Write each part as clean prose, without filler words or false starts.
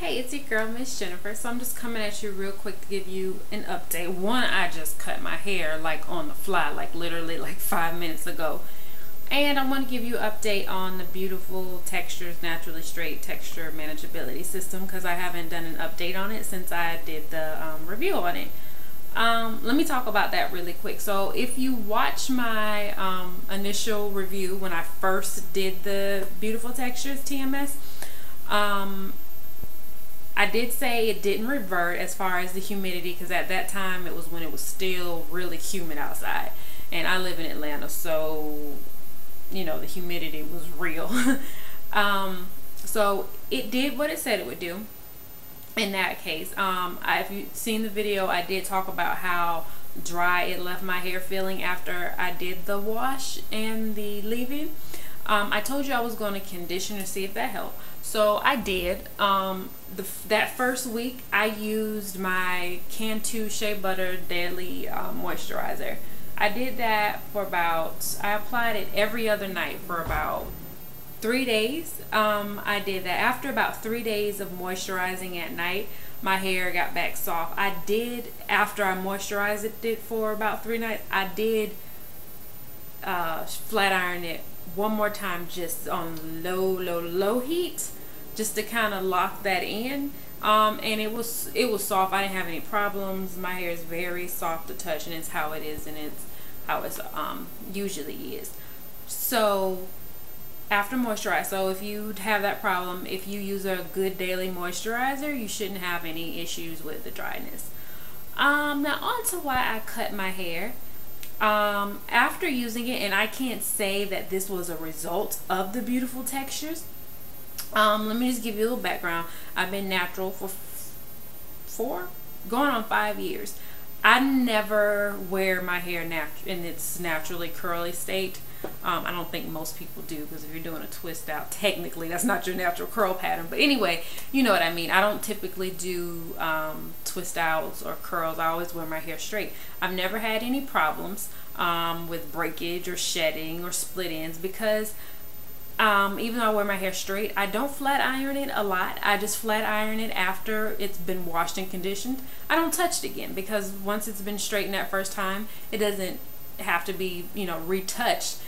Hey, it's your girl, Miss Jennifer. So I'm just coming at you real quick to give you an update. One, I just cut my hair like on the fly, like literally like 5 minutes ago. And I want to give you an update on the Beautiful Textures Naturally Straight Texture Manageability System because I haven't done an update on it since I did the review on it. Let me talk about that really quick. So if you watch my initial review when I first did the Beautiful Textures TMS, I did say it didn't revert as far as the humidity because at that time it was when it was still really humid outside, and I live in Atlanta, so you know the humidity was real. So it did what it said it would do in that case. If you've seen the video, I did talk about how dry it left my hair feeling after I did the wash and the leave-in. I told you I was going to condition to see if that helped, so I did. That first week I used my Cantu Shea Butter Daily Moisturizer. I did that for I applied it every other night for about 3 days. I did that. After about 3 days of moisturizing at night, my hair got back soft. After I moisturized it for about 3 nights, I did flat iron it one more time, just on low heat, just to kind of lock that in. And it was soft. I didn't have any problems. My hair is very soft to touch, and it's how it is, and it's how it's usually is. So after moisturize, so if you have that problem, if you use a good daily moisturizer, you shouldn't have any issues with the dryness. Now on to why I cut my hair. After using it, and I can't say that this was a result of the Beautiful Textures. Let me just give you a little background. I've been natural for going on 5 years. I never wear my hair in its naturally curly state. I don't think most people do, because if you're doing a twist out, technically that's not your natural curl pattern. But anyway, you know what I mean. I don't typically do twist outs or curls. I always wear my hair straight. I've never had any problems with breakage or shedding or split ends, because even though I wear my hair straight, I don't flat iron it a lot. I just flat iron it after it's been washed and conditioned. I don't touch it again, because once it's been straightened that first time, it doesn't have to be, you know, retouched,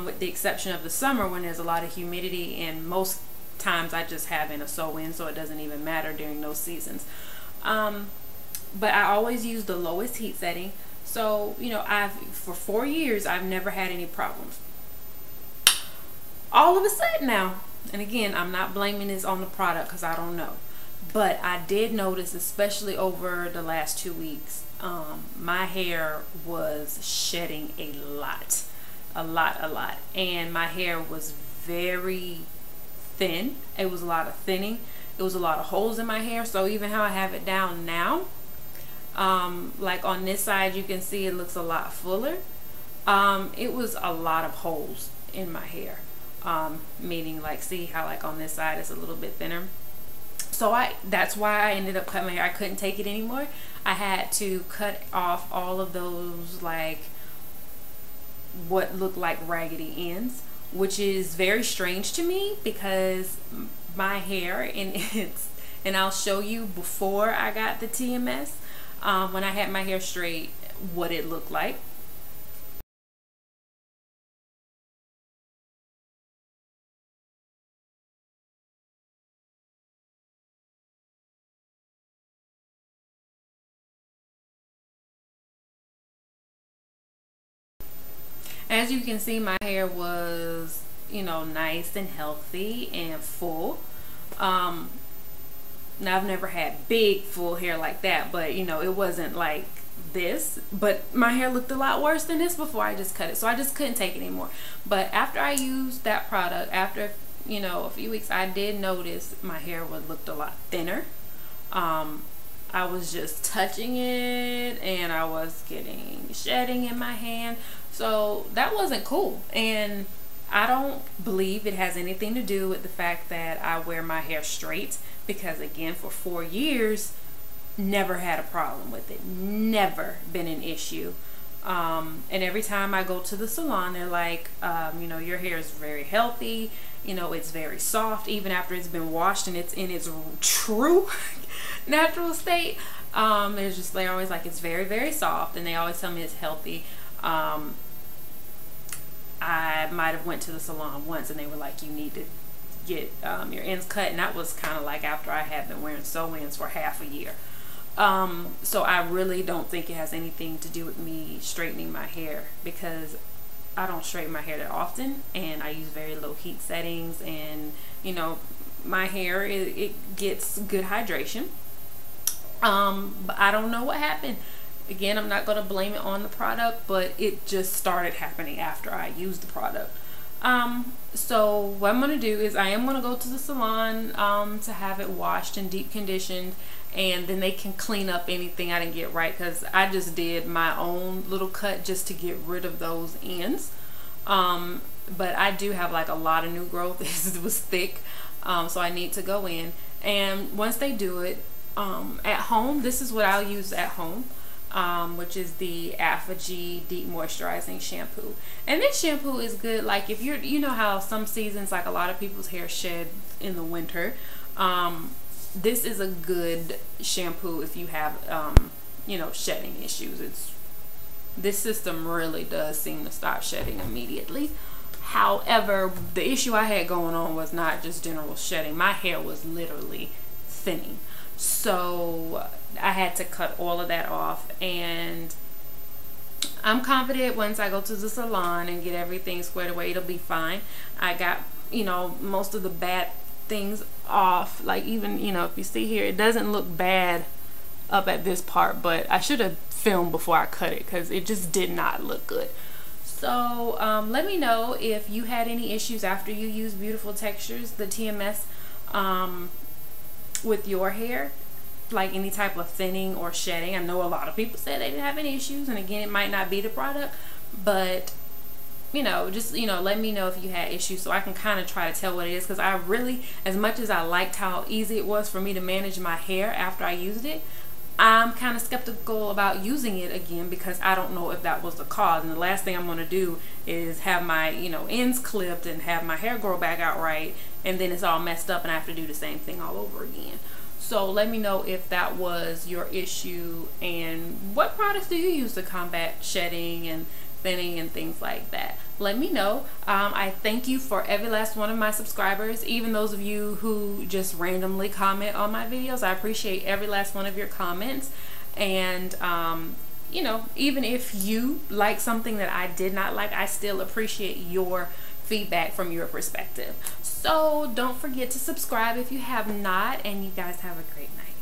with the exception of the summer when there's a lot of humidity, and most times I just have in a sew-in, so it doesn't even matter during those seasons. But I always use the lowest heat setting. So, you know, for 4 years, I've never had any problems. All of a sudden now, and again, I'm not blaming this on the product because I don't know, but I did notice, especially over the last 2 weeks, my hair was shedding a lot, and my hair was very thin. It was a lot of thinning. It was a lot of holes in my hair. So even how I have it down now, like on this side, you can see it looks a lot fuller. It was a lot of holes in my hair. Meaning, like, see how like on this side it's a little bit thinner. So that's why I ended up cutting my hair. I couldn't take it anymore. I had to cut off all of those, like, what looked like raggedy ends, which is very strange to me, because my hair, and I'll show you before I got the TMS, when I had my hair straight, what it looked like. As you can see, my hair was, you know, nice and healthy and full. Now I've never had big full hair like that, but you know, it wasn't like this. But my hair looked a lot worse than this before I just cut it, so I just couldn't take it anymore. But after I used that product, after, you know, a few weeks, I did notice my hair looked a lot thinner. I was just touching it, and I was getting shedding in my hand. So that wasn't cool, and I don't believe it has anything to do with the fact that I wear my hair straight, because again, for 4 years, never had a problem with it, never been an issue. And every time I go to the salon, they're like, you know, your hair is very healthy, you know, it's very soft even after it's been washed and it's in its true natural state. They're always like, it's very, very soft, and they always tell me it's healthy. I might have went to the salon once and they were like, you need to get your ends cut, and that was kind of like after I had been wearing sew-ins for half a year. So I really don't think it has anything to do with me straightening my hair, because I don't straighten my hair that often, and I use very low heat settings, and you know, my hair, it gets good hydration. But I don't know what happened. Again, I'm not going to blame it on the product, but it just started happening after I used the product. So what I'm going to do is I am going to go to the salon to have it washed and deep conditioned, and then they can clean up anything I didn't get right, because I just did my own little cut just to get rid of those ends. But I do have like a lot of new growth. This was thick, so I need to go in, and once they do it at home, this is what I'll use at home. Which is the ApHogee Deep Moisturizing Shampoo. And this shampoo is good, like if you're, you know how some seasons, like a lot of people's hair shed in the winter. This is a good shampoo if you have, you know, shedding issues. This system really does seem to stop shedding immediately. However, the issue I had going on was not just general shedding. My hair was literally thinning. So I had to cut all of that off, and I'm confident once I go to the salon and get everything squared away, it'll be fine. I got, you know, most of the bad things off. Like, even, you know, if you see here, it doesn't look bad up at this part, but I should have filmed before I cut it, because it just did not look good. So let me know if you had any issues after you used Beautiful Textures, the TMS, with your hair, like any type of thinning or shedding. I know a lot of people said they didn't have any issues, and again, it might not be the product, but you know, just, you know, let me know if you had issues so I can kind of try to tell what it is, because I really, as much as I liked how easy it was for me to manage my hair after I used it, I'm kind of skeptical about using it again, because I don't know if that was the cause. And the last thing I'm going to do is have my, you know, ends clipped and have my hair grow back out right, and then it's all messed up and I have to do the same thing all over again. So let me know if that was your issue, and what products do you use to combat shedding and thinning and things like that. Let me know. I thank you for every last one of my subscribers, even those of you who just randomly comment on my videos. I appreciate every last one of your comments. And you know, even if you like something that I did not like, I still appreciate your feedback from your perspective. So don't forget to subscribe if you have not, and you guys have a great night.